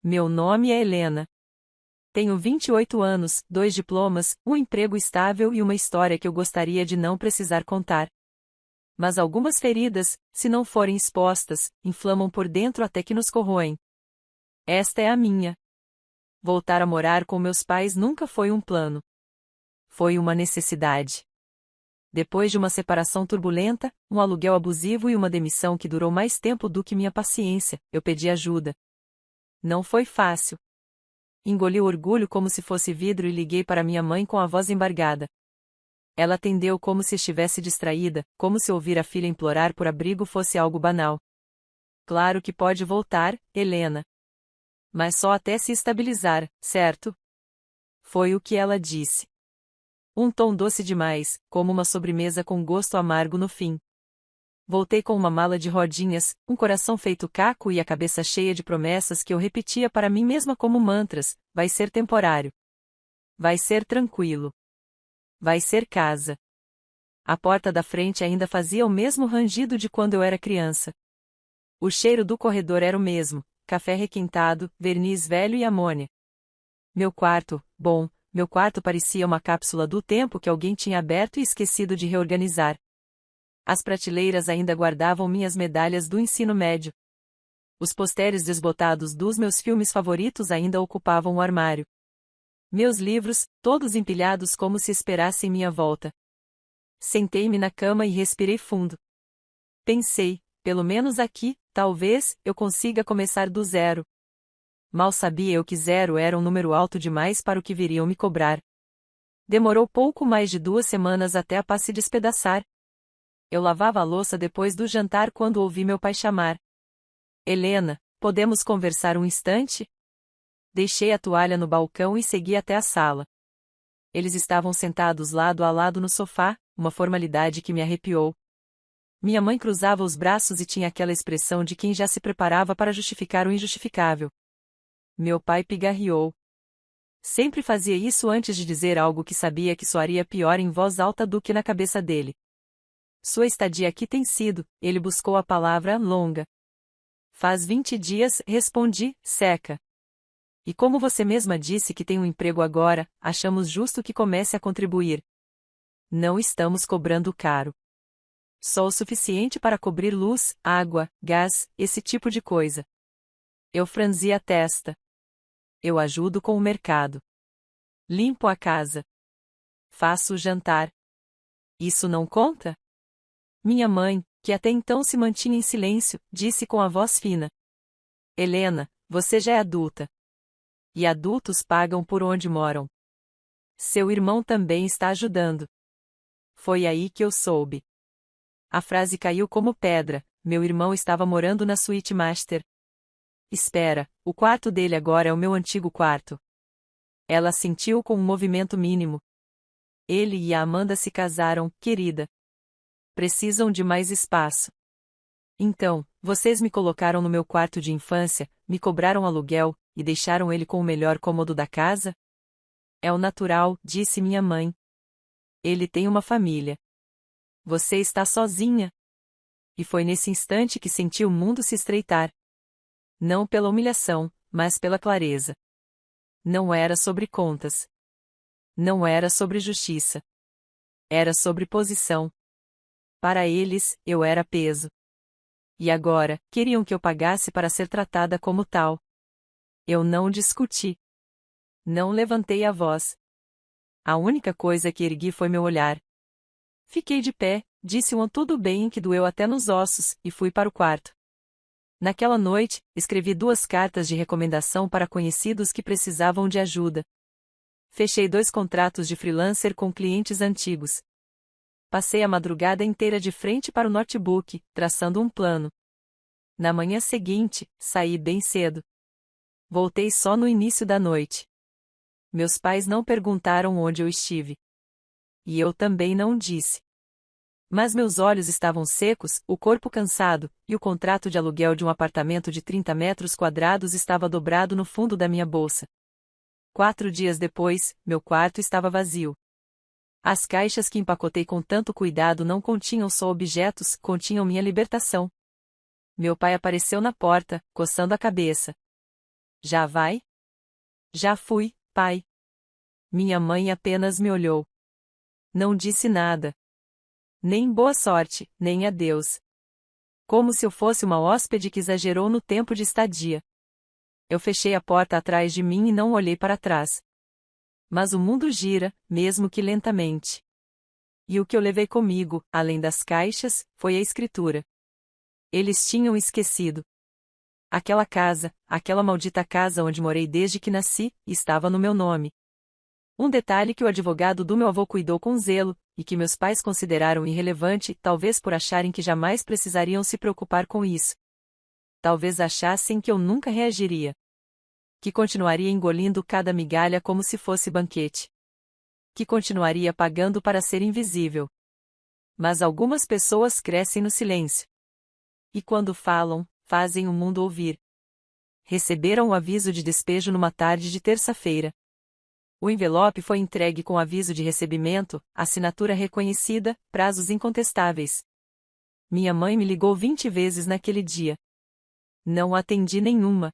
Meu nome é Helena. Tenho 28 anos, 2 diplomas, um emprego estável e uma história que eu gostaria de não precisar contar. Mas algumas feridas, se não forem expostas, inflamam por dentro até que nos corroem. Esta é a minha. Voltar a morar com meus pais nunca foi um plano. Foi uma necessidade. Depois de uma separação turbulenta, um aluguel abusivo e uma demissão que durou mais tempo do que minha paciência, eu pedi ajuda. Não foi fácil. Engoli o orgulho como se fosse vidro e liguei para minha mãe com a voz embargada. Ela atendeu como se estivesse distraída, como se ouvir a filha implorar por abrigo fosse algo banal. Claro que pode voltar, Helena. Mas só até se estabilizar, certo? Foi o que ela disse. Um tom doce demais, como uma sobremesa com gosto amargo no fim. Voltei com uma mala de rodinhas, um coração feito caco e a cabeça cheia de promessas que eu repetia para mim mesma como mantras: vai ser temporário. Vai ser tranquilo. Vai ser casa. A porta da frente ainda fazia o mesmo rangido de quando eu era criança. O cheiro do corredor era o mesmo: café requintado, verniz velho e amônia. Meu quarto parecia uma cápsula do tempo que alguém tinha aberto e esquecido de reorganizar. As prateleiras ainda guardavam minhas medalhas do ensino médio. Os posteres desbotados dos meus filmes favoritos ainda ocupavam o armário. Meus livros, todos empilhados como se esperassem minha volta. Sentei-me na cama e respirei fundo. Pensei, pelo menos aqui, talvez, eu consiga começar do zero. Mal sabia eu que zero era um número alto demais para o que viriam me cobrar. Demorou pouco mais de 2 semanas até a paz se despedaçar. Eu lavava a louça depois do jantar quando ouvi meu pai chamar. Helena, podemos conversar um instante? Deixei a toalha no balcão e segui até a sala. Eles estavam sentados lado a lado no sofá, uma formalidade que me arrepiou. Minha mãe cruzava os braços e tinha aquela expressão de quem já se preparava para justificar o injustificável. Meu pai pigarreou. Sempre fazia isso antes de dizer algo que sabia que soaria pior em voz alta do que na cabeça dele. Sua estadia aqui tem sido, ele buscou a palavra, longa. Faz 20 dias, respondi, seca. E como você mesma disse que tem um emprego agora, achamos justo que comece a contribuir. Não estamos cobrando caro. Só o suficiente para cobrir luz, água, gás, esse tipo de coisa. Eu franzi a testa. Eu ajudo com o mercado. Limpo a casa. Faço o jantar. Isso não conta? Minha mãe, que até então se mantinha em silêncio, disse com a voz fina. Helena, você já é adulta. E adultos pagam por onde moram. Seu irmão também está ajudando. Foi aí que eu soube. A frase caiu como pedra, meu irmão estava morando na suíte master. Espera, o quarto dele agora é o meu antigo quarto. Ela assentiu com um movimento mínimo. Ele e a Amanda se casaram, querida. Precisam de mais espaço. Então, vocês me colocaram no meu quarto de infância, me cobraram aluguel, e deixaram ele com o melhor cômodo da casa? É o natural, disse minha mãe. Ele tem uma família. Você está sozinha. E foi nesse instante que senti o mundo se estreitar. Não pela humilhação, mas pela clareza. Não era sobre contas. Não era sobre justiça. Era sobre posição. Para eles, eu era peso. E agora, queriam que eu pagasse para ser tratada como tal. Eu não discuti. Não levantei a voz. A única coisa que ergui foi meu olhar. Fiquei de pé, disse um tudo bem que doeu até nos ossos, e fui para o quarto. Naquela noite, escrevi 2 cartas de recomendação para conhecidos que precisavam de ajuda. Fechei 2 contratos de freelancer com clientes antigos. Passei a madrugada inteira de frente para o notebook, traçando um plano. Na manhã seguinte, saí bem cedo. Voltei só no início da noite. Meus pais não perguntaram onde eu estive. E eu também não disse. Mas meus olhos estavam secos, o corpo cansado, e o contrato de aluguel de um apartamento de 30 metros quadrados estava dobrado no fundo da minha bolsa. 4 dias depois, meu quarto estava vazio. As caixas que empacotei com tanto cuidado não continham só objetos, continham minha libertação. Meu pai apareceu na porta, coçando a cabeça. Já vai? Já fui, pai. Minha mãe apenas me olhou. Não disse nada. Nem boa sorte, nem adeus. Como se eu fosse uma hóspede que exagerou no tempo de estadia. Eu fechei a porta atrás de mim e não olhei para trás. Mas o mundo gira, mesmo que lentamente. E o que eu levei comigo, além das caixas, foi a escritura. Eles tinham esquecido. Aquela casa, aquela maldita casa onde morei desde que nasci, estava no meu nome. Um detalhe que o advogado do meu avô cuidou com zelo, e que meus pais consideraram irrelevante, talvez por acharem que jamais precisariam se preocupar com isso. Talvez achassem que eu nunca reagiria. Que continuaria engolindo cada migalha como se fosse banquete. Que continuaria pagando para ser invisível. Mas algumas pessoas crescem no silêncio. E quando falam, fazem o mundo ouvir. Receberam o aviso de despejo numa tarde de terça-feira. O envelope foi entregue com aviso de recebimento, assinatura reconhecida, prazos incontestáveis. Minha mãe me ligou 20 vezes naquele dia. Não atendi nenhuma.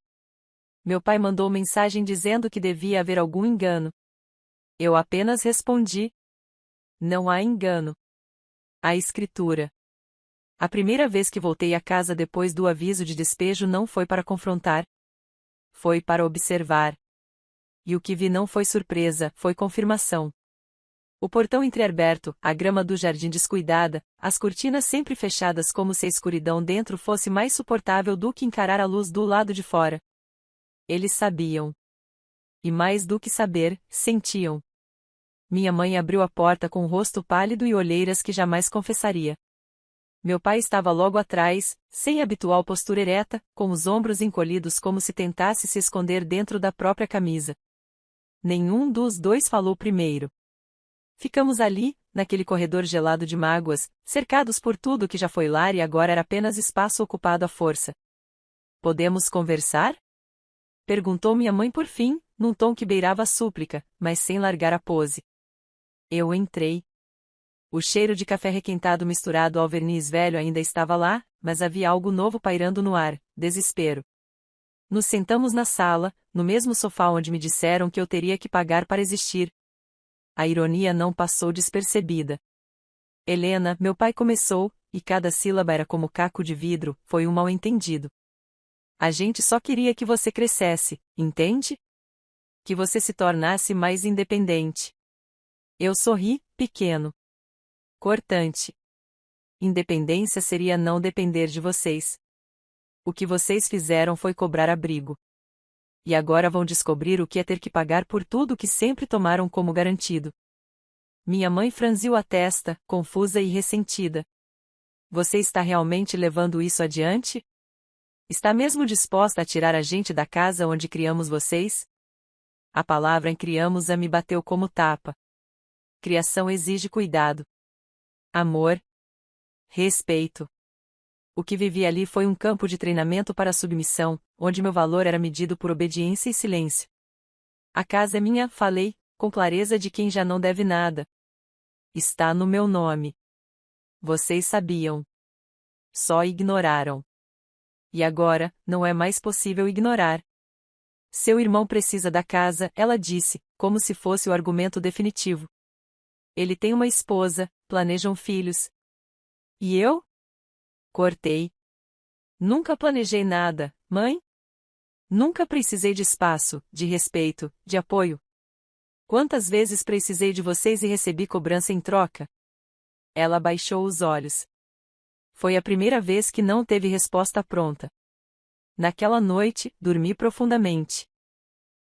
Meu pai mandou mensagem dizendo que devia haver algum engano. Eu apenas respondi: não há engano. A escritura. A primeira vez que voltei à casa depois do aviso de despejo não foi para confrontar. Foi para observar. E o que vi não foi surpresa, foi confirmação. O portão entreaberto, a grama do jardim descuidada, as cortinas sempre fechadas como se a escuridão dentro fosse mais suportável do que encarar a luz do lado de fora. Eles sabiam. E mais do que saber, sentiam. Minha mãe abriu a porta com o rosto pálido e olheiras que jamais confessaria. Meu pai estava logo atrás, sem a habitual postura ereta, com os ombros encolhidos como se tentasse se esconder dentro da própria camisa. Nenhum dos dois falou primeiro. Ficamos ali, naquele corredor gelado de mágoas, cercados por tudo que já foi lar e agora era apenas espaço ocupado à força. Podemos conversar? Perguntou minha mãe por fim, num tom que beirava a súplica, mas sem largar a pose. Eu entrei. O cheiro de café requentado misturado ao verniz velho ainda estava lá, mas havia algo novo pairando no ar, desespero. Nos sentamos na sala, no mesmo sofá onde me disseram que eu teria que pagar para existir. A ironia não passou despercebida. Helena, meu pai começou, e cada sílaba era como caco de vidro, foi um mal-entendido. A gente só queria que você crescesse, entende? Que você se tornasse mais independente. Eu sorri, pequeno. Cortante. Independência seria não depender de vocês. O que vocês fizeram foi cobrar abrigo. E agora vão descobrir o que é ter que pagar por tudo que sempre tomaram como garantido. Minha mãe franziu a testa, confusa e ressentida. Você está realmente levando isso adiante? Está mesmo disposta a tirar a gente da casa onde criamos vocês? A palavra em criamos-a me bateu como tapa. Criação exige cuidado. Amor. Respeito. O que vivi ali foi um campo de treinamento para a submissão, onde meu valor era medido por obediência e silêncio. A casa é minha, falei, com clareza de quem já não deve nada. Está no meu nome. Vocês sabiam. Só ignoraram. E agora, não é mais possível ignorar. Seu irmão precisa da casa, ela disse, como se fosse o argumento definitivo. Ele tem uma esposa, planejam filhos. E eu? Cortei. Nunca planejei nada, mãe? Nunca precisei de espaço, de respeito, de apoio. Quantas vezes precisei de vocês e recebi cobrança em troca? Ela baixou os olhos. Foi a primeira vez que não teve resposta pronta. Naquela noite, dormi profundamente.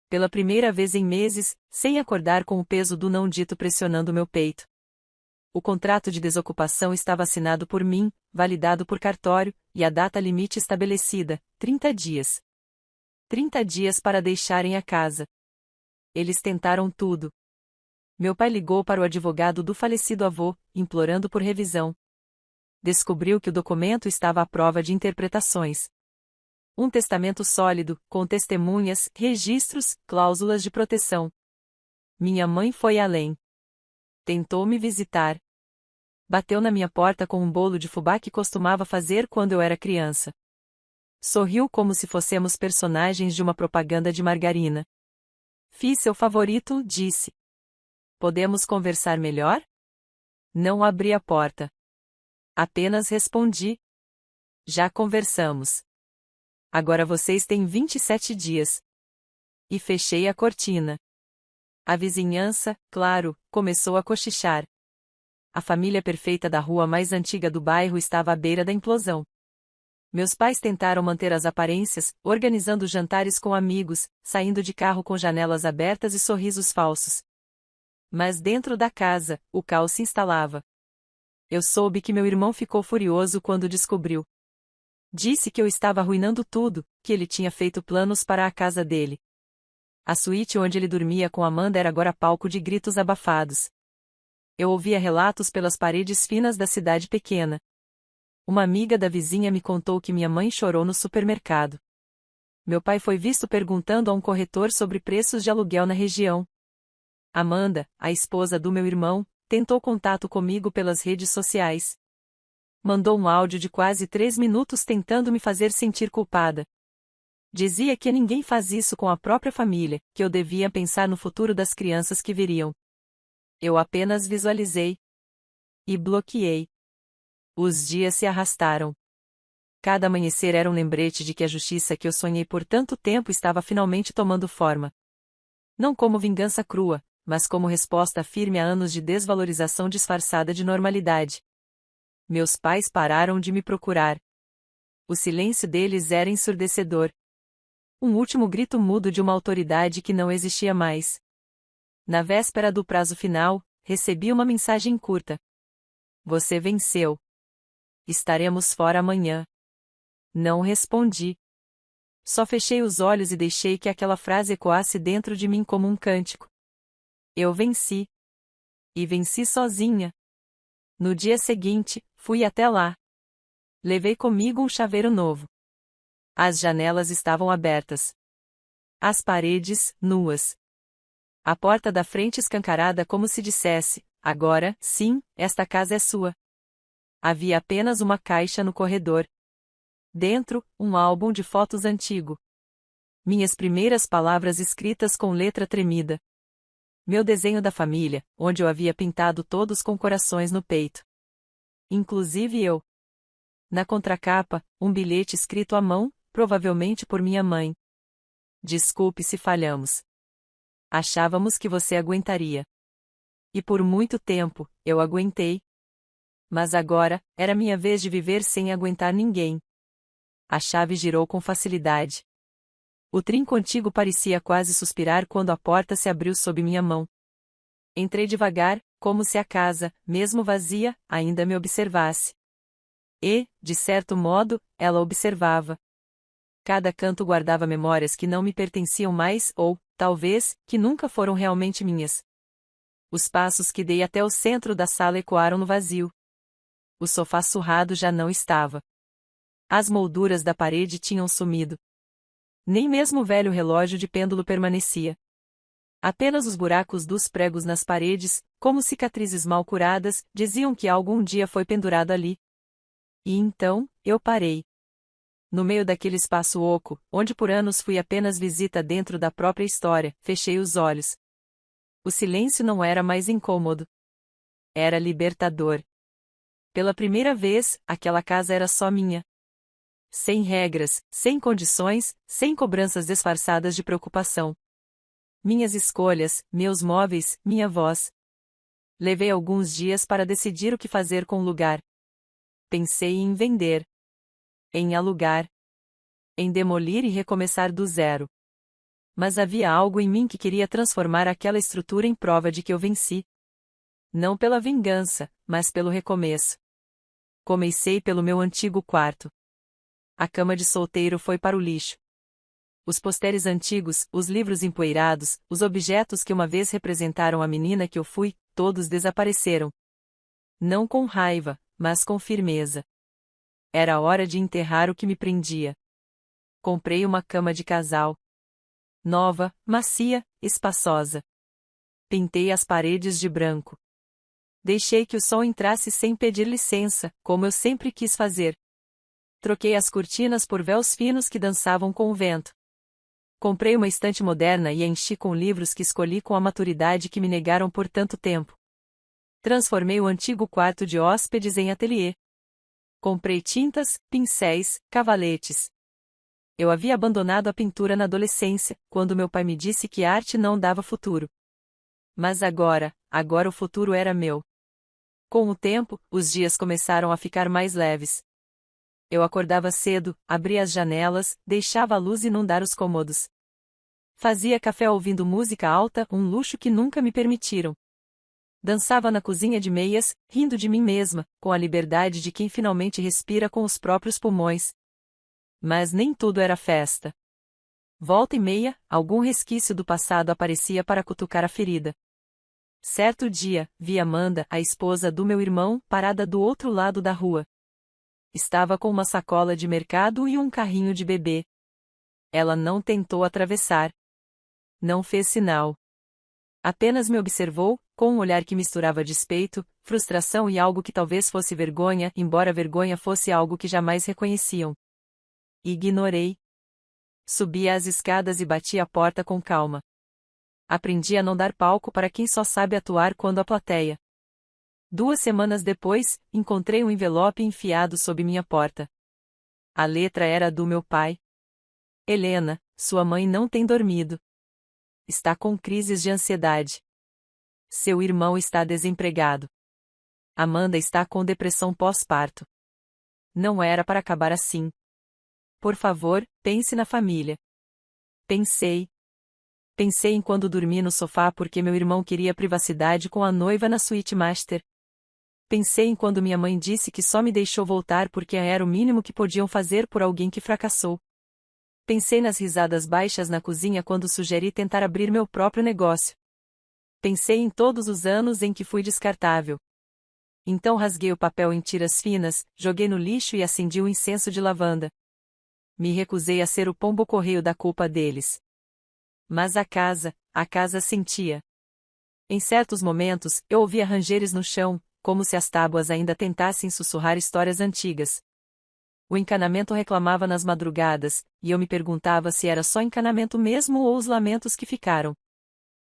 Pela primeira vez em meses, sem acordar com o peso do não dito pressionando meu peito. O contrato de desocupação estava assinado por mim, validado por cartório, e a data limite estabelecida, 30 dias. 30 dias para deixarem a casa. Eles tentaram tudo. Meu pai ligou para o advogado do falecido avô, implorando por revisão. Descobriu que o documento estava à prova de interpretações. Um testamento sólido, com testemunhas, registros, cláusulas de proteção. Minha mãe foi além. Tentou me visitar. Bateu na minha porta com um bolo de fubá que costumava fazer quando eu era criança. Sorriu como se fossemos personagens de uma propaganda de margarina. Fiz seu favorito, disse. Podemos conversar melhor? Não abri a porta. Apenas respondi. Já conversamos. Agora vocês têm 27 dias. E fechei a cortina. A vizinhança, claro, começou a cochichar. A família perfeita da rua mais antiga do bairro estava à beira da implosão. Meus pais tentaram manter as aparências, organizando jantares com amigos, saindo de carro com janelas abertas e sorrisos falsos. Mas dentro da casa, o caos se instalava. Eu soube que meu irmão ficou furioso quando descobriu. Disse que eu estava arruinando tudo, que ele tinha feito planos para a casa dele. A suíte onde ele dormia com Amanda era agora palco de gritos abafados. Eu ouvia relatos pelas paredes finas da cidade pequena. Uma amiga da vizinha me contou que minha mãe chorou no supermercado. Meu pai foi visto perguntando a um corretor sobre preços de aluguel na região. Amanda, a esposa do meu irmão, tentou contato comigo pelas redes sociais. Mandou um áudio de quase 3 minutos tentando me fazer sentir culpada. Dizia que ninguém faz isso com a própria família, que eu devia pensar no futuro das crianças que viriam. Eu apenas visualizei. E bloqueei. Os dias se arrastaram. Cada amanhecer era um lembrete de que a justiça que eu sonhei por tanto tempo estava finalmente tomando forma. Não como vingança crua, mas como resposta firme a anos de desvalorização disfarçada de normalidade. Meus pais pararam de me procurar. O silêncio deles era ensurdecedor. Um último grito mudo de uma autoridade que não existia mais. Na véspera do prazo final, recebi uma mensagem curta. Você venceu. Estaremos fora amanhã. Não respondi. Só fechei os olhos e deixei que aquela frase ecoasse dentro de mim como um cântico. Eu venci. E venci sozinha. No dia seguinte, fui até lá. Levei comigo um chaveiro novo. As janelas estavam abertas. As paredes, nuas. A porta da frente escancarada como se dissesse, agora, sim, esta casa é sua. Havia apenas uma caixa no corredor. Dentro, um álbum de fotos antigo. Minhas primeiras palavras escritas com letra tremida. Meu desenho da família, onde eu havia pintado todos com corações no peito. Inclusive eu. Na contracapa, um bilhete escrito à mão, provavelmente por minha mãe. Desculpe se falhamos. Achávamos que você aguentaria. E por muito tempo, eu aguentei. Mas agora, era minha vez de viver sem aguentar ninguém. A chave girou com facilidade. O trinco antigo parecia quase suspirar quando a porta se abriu sob minha mão. Entrei devagar, como se a casa, mesmo vazia, ainda me observasse. E, de certo modo, ela observava. Cada canto guardava memórias que não me pertenciam mais ou, talvez, que nunca foram realmente minhas. Os passos que dei até o centro da sala ecoaram no vazio. O sofá surrado já não estava. As molduras da parede tinham sumido. Nem mesmo o velho relógio de pêndulo permanecia. Apenas os buracos dos pregos nas paredes, como cicatrizes mal curadas, diziam que algum dia foi pendurado ali. E então, eu parei. No meio daquele espaço oco, onde por anos fui apenas visita dentro da própria história, fechei os olhos. O silêncio não era mais incômodo. Era libertador. Pela primeira vez, aquela casa era só minha. Sem regras, sem condições, sem cobranças disfarçadas de preocupação. Minhas escolhas, meus móveis, minha voz. Levei alguns dias para decidir o que fazer com o lugar. Pensei em vender. Em alugar. Em demolir e recomeçar do zero. Mas havia algo em mim que queria transformar aquela estrutura em prova de que eu venci. Não pela vingança, mas pelo recomeço. Comecei pelo meu antigo quarto. A cama de solteiro foi para o lixo. Os posteres antigos, os livros empoeirados, os objetos que uma vez representaram a menina que eu fui, todos desapareceram. Não com raiva, mas com firmeza. Era hora de enterrar o que me prendia. Comprei uma cama de casal. Nova, macia, espaçosa. Pintei as paredes de branco. Deixei que o sol entrasse sem pedir licença, como eu sempre quis fazer. Troquei as cortinas por véus finos que dançavam com o vento. Comprei uma estante moderna e a enchi com livros que escolhi com a maturidade que me negaram por tanto tempo. Transformei o antigo quarto de hóspedes em ateliê. Comprei tintas, pincéis, cavaletes. Eu havia abandonado a pintura na adolescência, quando meu pai me disse que arte não dava futuro. Mas agora o futuro era meu. Com o tempo, os dias começaram a ficar mais leves. Eu acordava cedo, abria as janelas, deixava a luz inundar os cômodos. Fazia café ouvindo música alta, um luxo que nunca me permitiram. Dançava na cozinha de meias, rindo de mim mesma, com a liberdade de quem finalmente respira com os próprios pulmões. Mas nem tudo era festa. Volta e meia, algum resquício do passado aparecia para cutucar a ferida. Certo dia, vi Amanda, a esposa do meu irmão, parada do outro lado da rua. Estava com uma sacola de mercado e um carrinho de bebê. Ela não tentou atravessar. Não fez sinal. Apenas me observou, com um olhar que misturava despeito, frustração e algo que talvez fosse vergonha, embora vergonha fosse algo que jamais reconheciam. Ignorei. Subi as escadas e bati a porta com calma. Aprendi a não dar palco para quem só sabe atuar quando a plateia. 2 semanas depois, encontrei um envelope enfiado sob minha porta. A letra era do meu pai. Helena, sua mãe não tem dormido. Está com crises de ansiedade. Seu irmão está desempregado. Amanda está com depressão pós-parto. Não era para acabar assim. Por favor, pense na família. Pensei. Pensei em quando dormi no sofá porque meu irmão queria privacidade com a noiva na suíte master. Pensei em quando minha mãe disse que só me deixou voltar porque era o mínimo que podiam fazer por alguém que fracassou. Pensei nas risadas baixas na cozinha quando sugeri tentar abrir meu próprio negócio. Pensei em todos os anos em que fui descartável. Então rasguei o papel em tiras finas, joguei no lixo e acendi o incenso de lavanda. Me recusei a ser o pombo-correio da culpa deles. Mas a casa sentia. Em certos momentos, eu ouvia rangeres no chão, como se as tábuas ainda tentassem sussurrar histórias antigas. O encanamento reclamava nas madrugadas, e eu me perguntava se era só encanamento mesmo ou os lamentos que ficaram.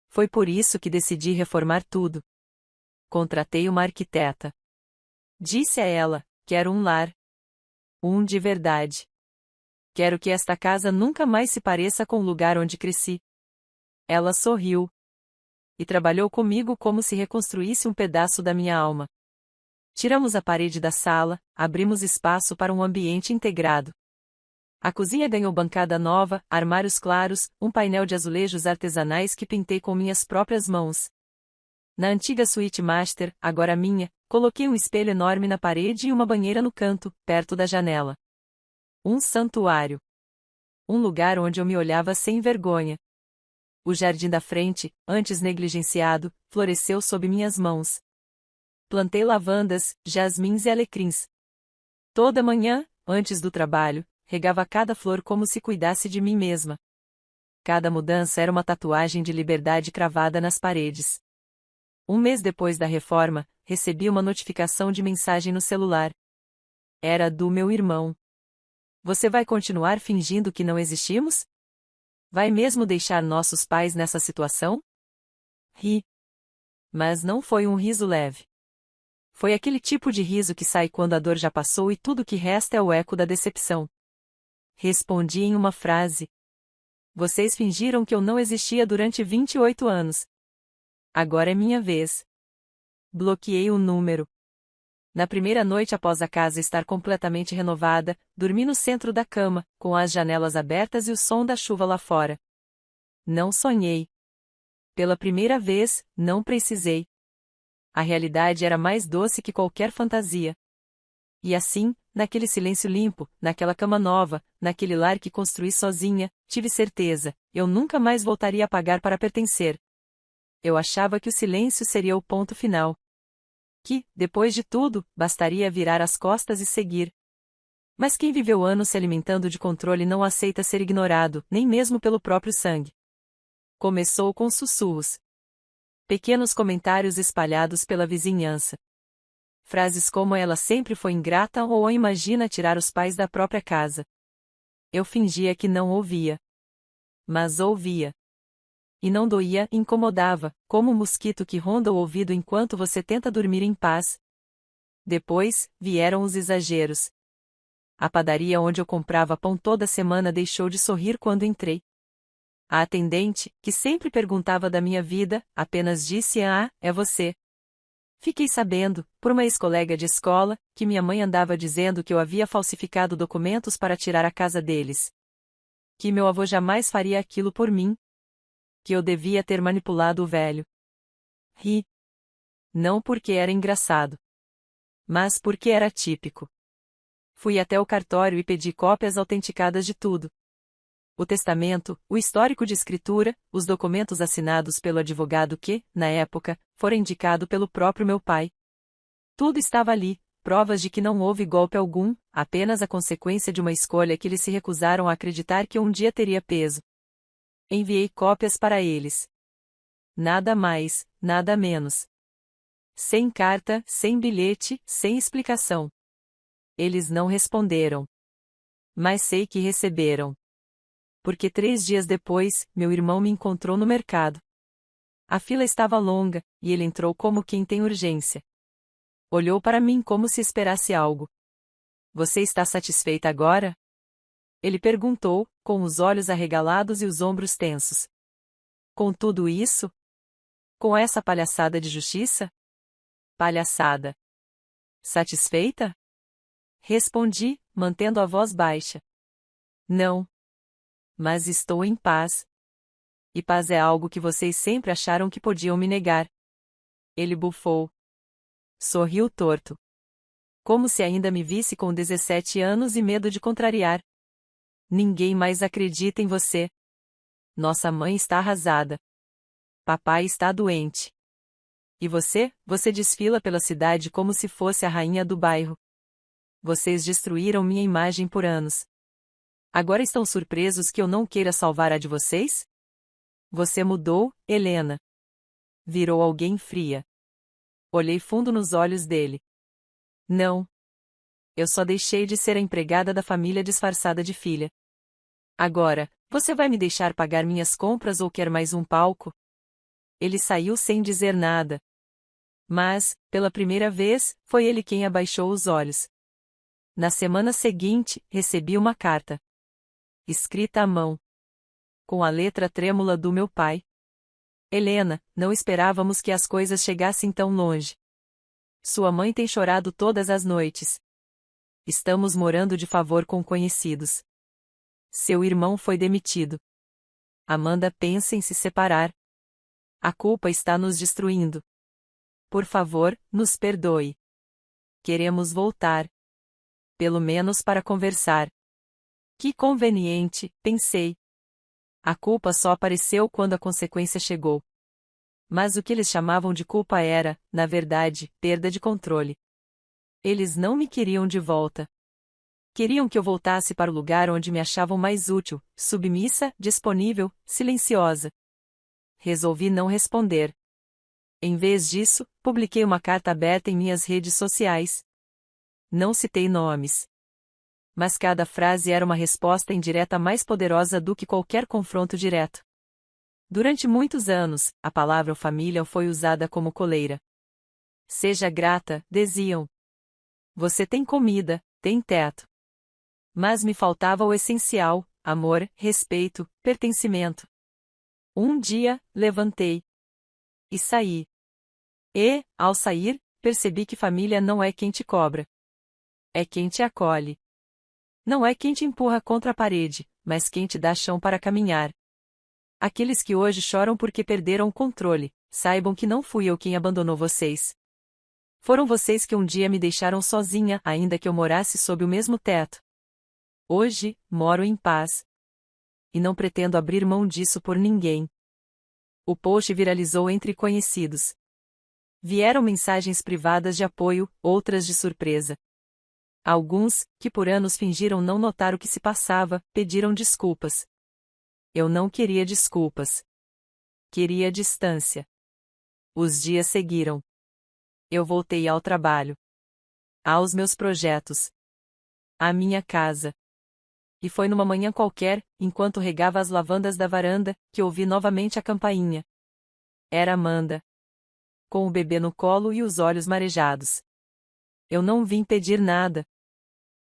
Foi por isso que decidi reformar tudo. Contratei uma arquiteta. Disse a ela: quero um lar. Um de verdade. Quero que esta casa nunca mais se pareça com o lugar onde cresci. Ela sorriu. E trabalhou comigo como se reconstruísse um pedaço da minha alma. Tiramos a parede da sala, abrimos espaço para um ambiente integrado. A cozinha ganhou bancada nova, armários claros, um painel de azulejos artesanais que pintei com minhas próprias mãos. Na antiga suíte master, agora minha, coloquei um espelho enorme na parede e uma banheira no canto, perto da janela. Um santuário. Um lugar onde eu me olhava sem vergonha. O jardim da frente, antes negligenciado, floresceu sob minhas mãos. Plantei lavandas, jasmins e alecrins. Toda manhã, antes do trabalho, regava cada flor como se cuidasse de mim mesma. Cada mudança era uma tatuagem de liberdade cravada nas paredes. 1 mês depois da reforma, recebi uma notificação de mensagem no celular. Era do meu irmão. Você vai continuar fingindo que não existimos? Vai mesmo deixar nossos pais nessa situação? Ri. Mas não foi um riso leve. Foi aquele tipo de riso que sai quando a dor já passou e tudo que resta é o eco da decepção. Respondi em uma frase. Vocês fingiram que eu não existia durante 28 anos. Agora é minha vez. Bloqueei o número. Na primeira noite após a casa estar completamente renovada, dormi no centro da cama, com as janelas abertas e o som da chuva lá fora. Não sonhei. Pela primeira vez, não precisei. A realidade era mais doce que qualquer fantasia. E assim, naquele silêncio limpo, naquela cama nova, naquele lar que construí sozinha, tive certeza, eu nunca mais voltaria a pagar para pertencer. Eu achava que o silêncio seria o ponto final. Que, depois de tudo, bastaria virar as costas e seguir. Mas quem viveu anos se alimentando de controle não aceita ser ignorado, nem mesmo pelo próprio sangue. Começou com sussurros. Pequenos comentários espalhados pela vizinhança. Frases como ela sempre foi ingrata ou imagina tirar os pais da própria casa. Eu fingia que não ouvia. Mas ouvia. E não doía, incomodava, como um mosquito que ronda o ouvido enquanto você tenta dormir em paz. Depois, vieram os exageros. A padaria onde eu comprava pão toda semana deixou de sorrir quando entrei. A atendente, que sempre perguntava da minha vida, apenas disse: "Ah, é você." Fiquei sabendo, por uma ex-colega de escola, que minha mãe andava dizendo que eu havia falsificado documentos para tirar a casa deles. Que meu avô jamais faria aquilo por mim. Que eu devia ter manipulado o velho. Ri. Não porque era engraçado, mas porque era típico. Fui até o cartório e pedi cópias autenticadas de tudo. O testamento, o histórico de escritura, os documentos assinados pelo advogado que, na época, fora indicado pelo próprio meu pai. Tudo estava ali, provas de que não houve golpe algum, apenas a consequência de uma escolha que eles se recusaram a acreditar que um dia teria peso. Enviei cópias para eles. Nada mais, nada menos. Sem carta, sem bilhete, sem explicação. Eles não responderam. Mas sei que receberam. Porque 3 dias depois, meu irmão me encontrou no mercado. A fila estava longa, e ele entrou como quem tem urgência. Olhou para mim como se esperasse algo. "Você está satisfeita agora?" Ele perguntou, com os olhos arregalados e os ombros tensos. "Com tudo isso? Com essa palhaçada de justiça?" "Palhaçada." "Satisfeita?" Respondi, mantendo a voz baixa. "Não. Mas estou em paz. E paz é algo que vocês sempre acharam que podiam me negar." Ele bufou. Sorriu torto. Como se ainda me visse com 17 anos e medo de contrariar. "Ninguém mais acredita em você. Nossa mãe está arrasada. Papai está doente. E você desfila pela cidade como se fosse a rainha do bairro. Vocês destruíram minha imagem por anos. Agora estão surpresos que eu não queira salvar a de vocês? Você mudou, Helena." Virou alguém fria. Olhei fundo nos olhos dele. "Não. Eu só deixei de ser a empregada da família disfarçada de filha. Agora, você vai me deixar pagar minhas compras ou quer mais um palco?" Ele saiu sem dizer nada. Mas, pela primeira vez, foi ele quem abaixou os olhos. Na semana seguinte, recebi uma carta. Escrita à mão. Com a letra trêmula do meu pai. "Helena, não esperávamos que as coisas chegassem tão longe. Sua mãe tem chorado todas as noites. Estamos morando de favor com conhecidos. Seu irmão foi demitido. Amanda pensa em se separar. A culpa está nos destruindo. Por favor, nos perdoe. Queremos voltar. Pelo menos para conversar." Que conveniente, pensei. A culpa só apareceu quando a consequência chegou. Mas o que eles chamavam de culpa era, na verdade, perda de controle. Eles não me queriam de volta. Queriam que eu voltasse para o lugar onde me achavam mais útil, submissa, disponível, silenciosa. Resolvi não responder. Em vez disso, publiquei uma carta aberta em minhas redes sociais. Não citei nomes. Mas cada frase era uma resposta indireta mais poderosa do que qualquer confronto direto. Durante muitos anos, a palavra família foi usada como coleira. "Seja grata", diziam. "Você tem comida, tem teto." Mas me faltava o essencial: amor, respeito, pertencimento. Um dia, levantei. E saí. E, ao sair, percebi que família não é quem te cobra. É quem te acolhe. Não é quem te empurra contra a parede, mas quem te dá chão para caminhar. Aqueles que hoje choram porque perderam o controle, saibam que não fui eu quem abandonou vocês. Foram vocês que um dia me deixaram sozinha, ainda que eu morasse sob o mesmo teto. Hoje, moro em paz. E não pretendo abrir mão disso por ninguém. O post viralizou entre conhecidos. Vieram mensagens privadas de apoio, outras de surpresa. Alguns, que por anos fingiram não notar o que se passava, pediram desculpas. Eu não queria desculpas. Queria distância. Os dias seguiram. Eu voltei ao trabalho. aos meus projetos, à minha casa. E foi numa manhã qualquer, enquanto regava as lavandas da varanda, que ouvi novamente a campainha. Era Amanda. Com o bebê no colo e os olhos marejados. Eu não vim pedir nada.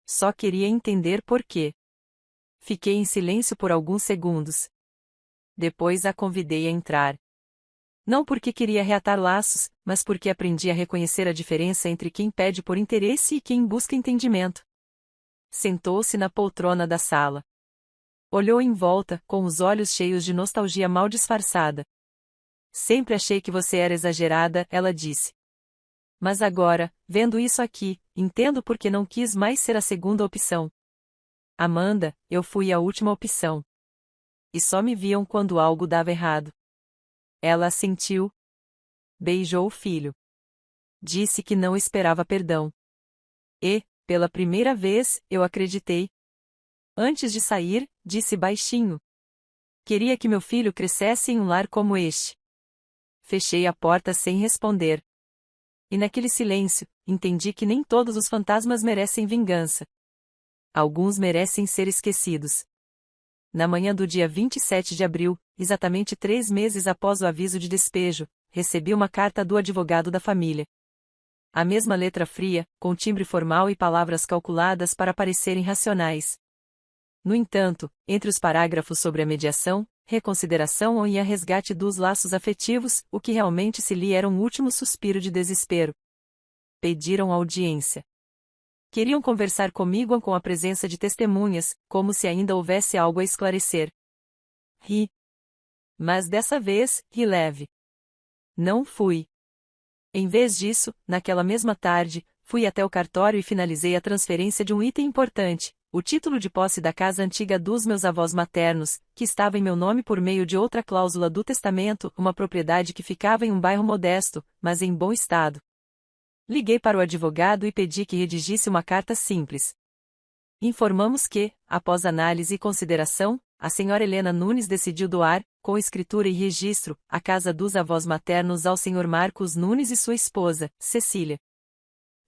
Só queria entender por quê. Fiquei em silêncio por alguns segundos. Depois a convidei a entrar. Não porque queria reatar laços, mas porque aprendi a reconhecer a diferença entre quem pede por interesse e quem busca entendimento. Sentou-se na poltrona da sala. Olhou em volta, com os olhos cheios de nostalgia mal disfarçada. Sempre achei que você era exagerada, ela disse. Mas agora, vendo isso aqui, entendo por que não quis mais ser a segunda opção. Amanda, eu fui a última opção. E só me viam quando algo dava errado. Ela assentiu. Beijou o filho. Disse que não esperava perdão. E, pela primeira vez, eu acreditei. Antes de sair, disse baixinho. Queria que meu filho crescesse em um lar como este. Fechei a porta sem responder. E naquele silêncio, entendi que nem todos os fantasmas merecem vingança. Alguns merecem ser esquecidos. Na manhã do dia 27 de abril, exatamente 3 meses após o aviso de despejo, recebi uma carta do advogado da família. A mesma letra fria, com timbre formal e palavras calculadas para parecerem racionais. No entanto, entre os parágrafos sobre a mediação, reconsideração e a resgate dos laços afetivos, o que realmente se lia era um último suspiro de desespero. Pediram audiência. Queriam conversar comigo com a presença de testemunhas, como se ainda houvesse algo a esclarecer. Ri. Mas dessa vez, ri leve. Não fui. Em vez disso, naquela mesma tarde, fui até o cartório e finalizei a transferência de um item importante, o título de posse da casa antiga dos meus avós maternos, que estava em meu nome por meio de outra cláusula do testamento, uma propriedade que ficava em um bairro modesto, mas em bom estado. Liguei para o advogado e pedi que redigisse uma carta simples. Informamos que, após análise e consideração, a senhora Helena Nunes decidiu doar, com escritura e registro, a casa dos avós maternos ao senhor Marcos Nunes e sua esposa, Cecília.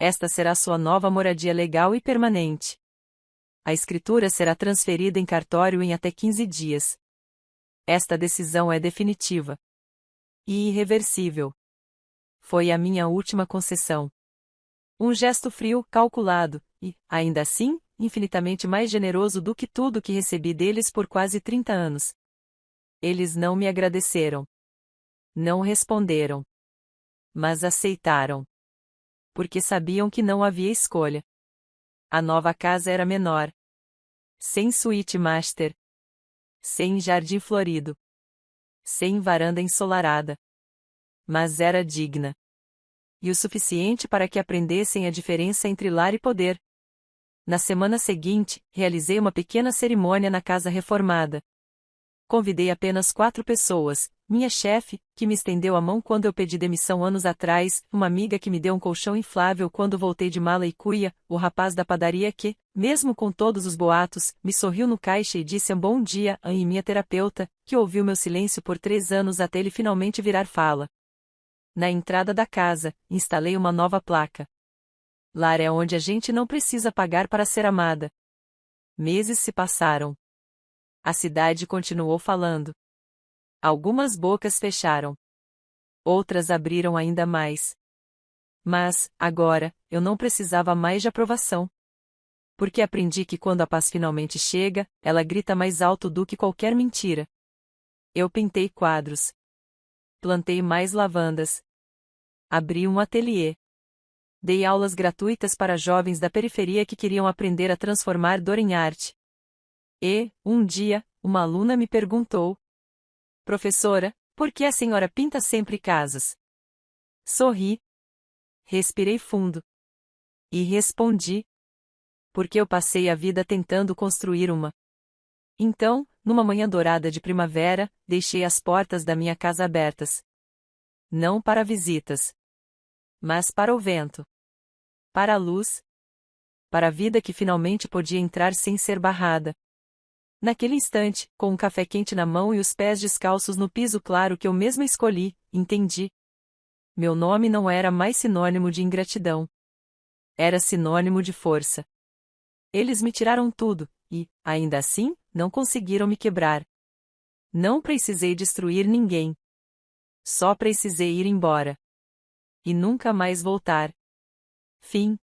Esta será sua nova moradia legal e permanente. A escritura será transferida em cartório em até 15 dias. Esta decisão é definitiva e irreversível. Foi a minha última concessão. Um gesto frio, calculado, e, ainda assim, infinitamente mais generoso do que tudo que recebi deles por quase 30 anos. Eles não me agradeceram. Não responderam. Mas aceitaram. Porque sabiam que não havia escolha. A nova casa era menor. Sem suíte master. Sem jardim florido. Sem varanda ensolarada. Mas era digna. E o suficiente para que aprendessem a diferença entre lar e poder. Na semana seguinte, realizei uma pequena cerimônia na casa reformada. Convidei apenas 4 pessoas, minha chefe, que me estendeu a mão quando eu pedi demissão anos atrás, uma amiga que me deu um colchão inflável quando voltei de mala e cuia, o rapaz da padaria que, mesmo com todos os boatos, me sorriu no caixa e disse um bom dia, e minha terapeuta, que ouviu meu silêncio por 3 anos até ele finalmente virar fala. Na entrada da casa, instalei uma nova placa. Lar é onde a gente não precisa pagar para ser amada. Meses se passaram. A cidade continuou falando. Algumas bocas fecharam. Outras abriram ainda mais. Mas, agora, eu não precisava mais de aprovação. Porque aprendi que quando a paz finalmente chega, ela grita mais alto do que qualquer mentira. Eu pintei quadros. Plantei mais lavandas. Abri um ateliê. Dei aulas gratuitas para jovens da periferia que queriam aprender a transformar dor em arte. E, um dia, uma aluna me perguntou: Professora, por que a senhora pinta sempre casas? Sorri. Respirei fundo. E respondi: porque eu passei a vida tentando construir uma. Então, numa manhã dourada de primavera, deixei as portas da minha casa abertas. Não para visitas. Mas para o vento. Para a luz. Para a vida que finalmente podia entrar sem ser barrada. Naquele instante, com um café quente na mão e os pés descalços no piso claro que eu mesma escolhi, entendi. Meu nome não era mais sinônimo de ingratidão. era sinônimo de força. Eles me tiraram tudo, e, ainda assim, não conseguiram me quebrar. Não precisei destruir ninguém. Só precisei ir embora. E nunca mais voltar. Fim.